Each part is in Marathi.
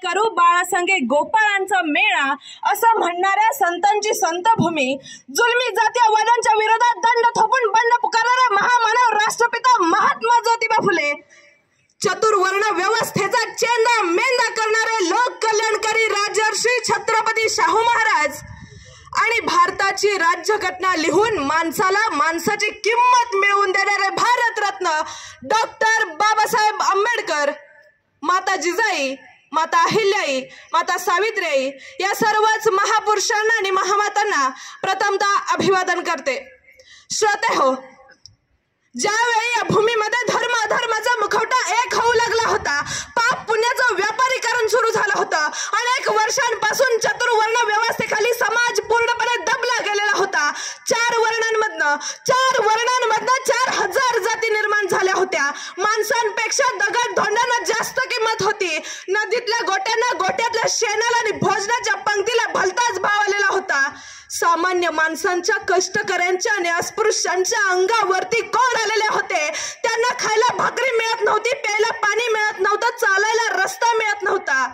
करू बाळासंगे गोपाळांचा मेळा असं म्हणणाऱ्या संतांची संतभूमी, जुलमी जातीयवादांच्या विरोधात दंड थोपून बंड पुकारणारा महामानव राष्ट्रपिता महात्मा ज्योतिबा फुले, चतुर्वर्ण व्यवस्थेचा चेंदा मेंदा करणारे लोक कल्याणकारी राजर्षी छत्रपती शाहू महाराज आणि भारताची राज्यघटना लिहून माणसाला माणसाची किंमत मिळवून देणारे भारतरत्न डॉक्टर बाबासाहेब आंबेडकर, माता जिजाई, माता अहिल्याई, माता सावित्रीबाई या सर्वच महापुरुषांना आणि महामातांना प्रथमतः अभिवादन करते। श्रोते हो, ज्यावेळी या भूमीमध्ये धर्म अधर्माचा मुखवटा एक होऊ लागला होता, पाप पुण्याचं व्यापारीकरण सुरू झालं होतं, अनेक वर्षांपासून चतुर्वर्ण व्यवस्थेखाली समाज पूर्णपणे दबला गेलेला होता। चार वर्णांमधनं 4000 जाती निर्माण झाल्या होत्या। माणसांपेक्षा दगड धोंडांना जास्त किंमत होती। नदीतल्या गोट्यांना गोट्यातल्या शेणाला आणि भोजनाच्या पंक्तीला भलताच भाव आलेला होता। सामान्य माणसांच्या, कष्टकऱ्यांच्या आणि अस्पृश्यांच्या अंगावरती कोड आलेले होते। त्यांना खायला भाकरी मिळत नव्हती, प्यायला पाणी मिळत नव्हतं, चालायला रस्ता मिळत नव्हता।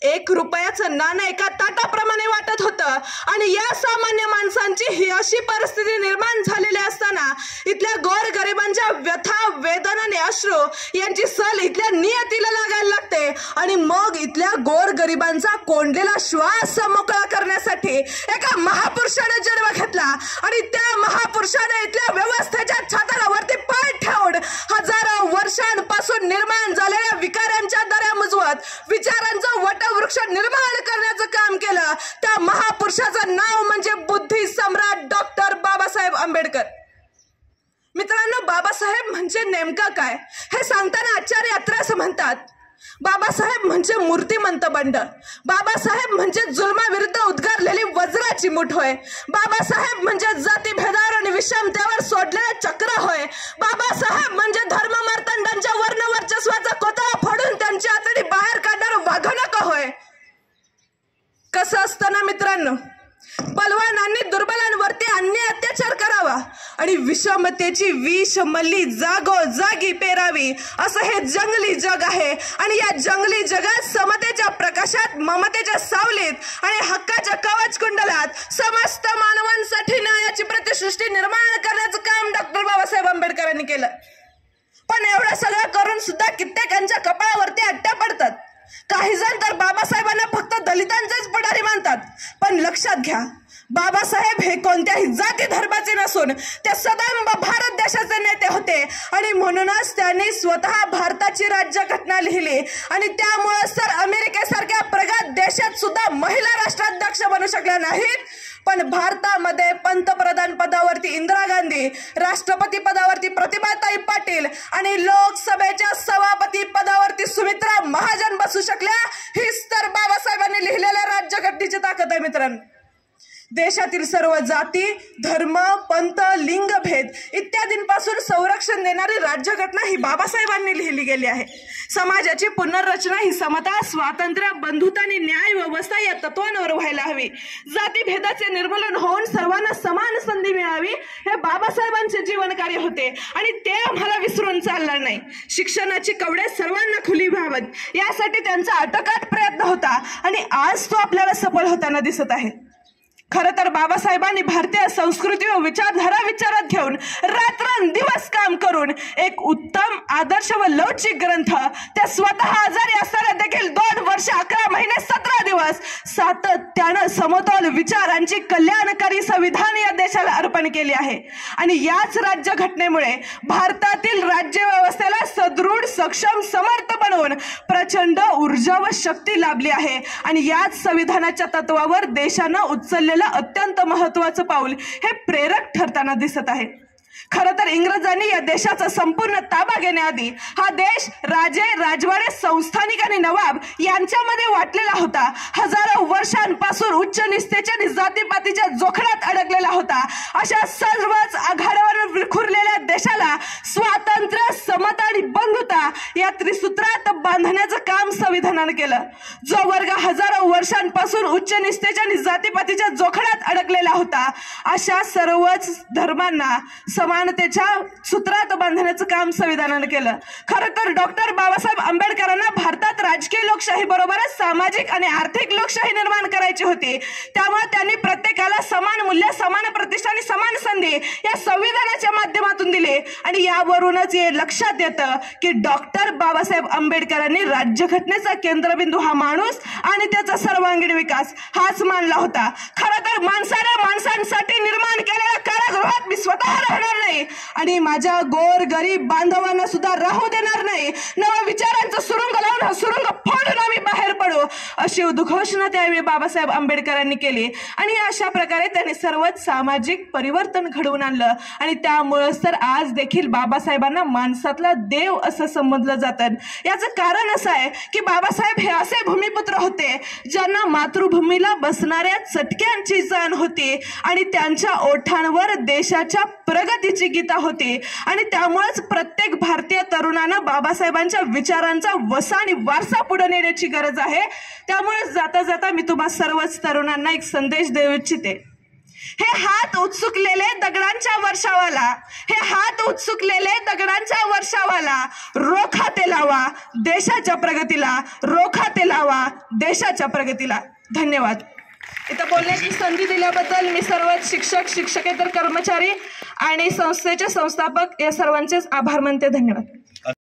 1 रुपयाचं नाणं एका ताटाप्रमाणे वाटत होतं आणि या सामान्य माणसांची ही अशी परिस्थिती निर्माण झालेली असताना इथल्या गोरगरिबांच्या व्यथा, वेदना आणि अश्रू यांची सल इथल्या नियतीला लागायला लागते आणि मग इथल्या गोरगरिबांचा कोंडलेला श्वास मोकळा करण्यासाठी एका महापुरुषाने जन्म घेतला आणि त्या महापुरुषाने इथल्या व्यवस्थेच्या छाताडावरती पाय ठेवून हजारो वर्षांपासून निर्माण झालेल्या विकारांच्या दऱ्या मुजवत विचारांचं वटवृक्ष निर्माण करण्याचं काम केलं। त्या महापुरुषाचं नाव म्हणजे बुद्धी सम्राट डॉक्टर बाबासाहेब आंबेडकर। मित्रांनो, बाबासाहेब म्हणजे नेमका काय हे सांगताना आचार्य अत्रे असं म्हणतात, बाबासाहेब म्हणजे मूर्तिमंत बंड, बाबासाहेब म्हणजे जुलमाविरुद्ध उद्गारलेली वज्राची मुठ होय, बाबासाहेब म्हणजे जातीभेदावर आणि विषमतेवर सोडलेलं चक्र होय, बाबासाहेब म्हणजे धर्ममार्तंडांच्या वर्णवर्चस्वाचा कोतळा फोडून त्यांची आतडी बाहेर काढणारं वाघनख होय। कसं असतं ना मित्रांनो, बलवानांनी दुर्बलांवरती अन्याय अत्याचार करावा आणि विषमतेची विषमल्ली जागोजागी पेरावी, असं हे जंगली जग आहे आणि या जंगली जगात समतेच्या प्रकाशात, ममतेच्या सावलीत आणि हक्काच्या कवच कुंडलात समस्त मानवांसाठी न्यायाची प्रतिसृष्टी निर्माण करण्याचं काम डॉक्टर बाबासाहेब आंबेडकरांनी केलं। पण एवढं सगळं करून सुद्धा कित्येकांच्या कपाळावरती अट्ट्या पडतात। काही जण तर बाबासाहेबांना फक्त दलितांचेच पुढारी मानतात, पण लक्षात घ्या, बाबासाहेब हे कोणत्याही जाती धर्माचे नसून ते सदैव भारत देशाचे नेते होते आणि म्हणूनच त्यांनी स्वतः भारताची राज्यघटना लिहिली आणि त्यामुळे तर अमेरिकेसारख्या प्रगत देशात सुद्धा महिला राष्ट्राध्यक्ष बनू शकल्या नाहीत, पण भारतामध्ये पंतप्रधान पदावरती इंदिरा गांधी, राष्ट्रपती पदावरती प्रतिभाताई पाटील आणि लोकसभेच्या सभापती पदावरती सुमित्रा महाजन बसू शकल्या। हीच तर बाबासाहेबांनी लिहिलेल्या राज्यघटनेची ताकद आहे मित्रांनो। देशातील सर्व जाती, धर्म, पंथ, लिंगभेद इत्यादींपासून संरक्षण देणारी राज्यघटना ही बाबासाहेबांनी लिहिली गेली आहे। समाजाची पुनर्रचना ही समता, स्वातंत्र्य, बंधुता आणि न्याय व्यवस्था या तत्वांवर व्हायला हवी। जातीभेदाचे निर्मूलन होऊन सर्वांना समान संधी मिळावी हे बाबासाहेबांचे जीवन कार्य होते आणि ते आम्हाला विसरून चालणार नाही। शिक्षणाची कवडे सर्वांना खुली व्हावीत यासाठी त्यांचा अटोकाट प्रयत्न होता आणि आज तो आपल्याला सफल होताना दिसत आहे। खरं तर बाबासाहेबांनी भारतीय संस्कृती व विचारधारा विचारात घेऊन रात्रंदिवस काम करून एक उत्तम, आदर्श व लवचिक ग्रंथ, त्या स्वतः आजारी असताना देखील 2 वर्ष 11 महिने 17 दिवस सातत्यानं समतोल विचारांची कल्याणकारी संविधान या देशाला अर्पण केले आहे आणि याच राज्यघटनेमुळे भारतातील राज्य व्यवस्थेला सदृढ, सक्षम, समर्थ बनवून प्रचंड ऊर्जा व शक्ती लाभली आहे आणि याच संविधानाच्या तत्वावर देशानं उचललेलं अत्यंत महत्त्वाचं पाऊल हे प्रेरक ठरताना दिसत आहे। खरं तर इंग्रजांनी या देशाचा संपूर्ण ताबा घेण्याआधी हा देश राजे, राजवाडे, संस्थानिक आणि नवाब यांच्यामध्ये वाटलेला होता। हजारो वर्षांपासून उच्च निस्तेच्या आणि जातीपातीच्या जोखडात अडकलेला होता। अशा सर्वच आघाड्यावर विखुरलेल्या देशाला स्वातंत्र्य, समता आणि बंधुता या त्रिसूत्रात बांधण्याचं काम संविधानाने केलं। जो वर्ग हजारो वर्षांपासून उच्च निस्तेच्या आणि जातीपातीच्या जोखडात अडकलेला होता, अशा सर्वच धर्मांना, समानतेच्या सूत्रात बांधण्याचं काम संविधानानं केलं. खरं तर डॉक्टर बाबासाहेब आंबेडकरांना भारतात राजकीय लोकशाही बरोबरच सामाजिक आणि आर्थिक लोकशाही निर्माण करायची होती. त्यामुळे त्यांनी प्रत्येकाला समान मूल्य, समान प्रतिष्ठा आणि समान संधी या संविधानाच्या माध्यमातून दिले. आणि यावरूनच हे लक्षात येतं की डॉक्टर बाबासाहेब आंबेडकरांनी राज्यघटनेचा केंद्रबिंदू हा माणूस आणि त्याचा सर्वांगीण विकास हाच मानला होता. खरं तर माणसासाठी निर्माण केलेल्या कारागृहात मी स्वतः राहणार नाही आणि माझ्या गोर गरीब बांधवांना सुद्धा राहू देणार नाही. नवा विचारांचं सुरुंग लावून हा सुरुंग फोडून आम्ही बाहेर पडू, अशी उद्घोषणा त्यावेळी बाबासाहेब आंबेडकरांनी केली. आणि अशा प्रकारे त्यांनी सर्वच सामाजिक परिवर्तन घडवून आणलं. आणि त्यामुळेच तर आज देखील बाबासाहेबांना माणसातला देव असं संबोधलं जातं. याचं कारण असं आहे की बाबासाहेब हे असे भूमिपुत्र होते ज्यांना मातृभूमीला बसणाऱ्या चटक्यांची जाण होती आणि त्यांच्या ओठांवर देशाच्या प्रगतीची गीता होती. आणि त्यामुळेच प्रत्येक भारतीय तरुणांना बाबासाहेबांच्या विचारांचा वसा आणि वारसा पुढे नेण्याची गरज आहे. त्यामुळे जाता जाता मी तुम्हा सर्वच तरुणांना एक संदेश देऊ इच्छिते. हे हात उत्सुकलेले दगडांच्या वर्षावाला रोखा ते लावा देशाच्या प्रगतीला. धन्यवाद. इथं बोलण्याची संधी दिल्याबद्दल मी सर्व शिक्षक, शिक्षकेतर कर्मचारी आणि संस्थेचे संस्थापक या सर्वांचेच आभार मानते. धन्यवाद.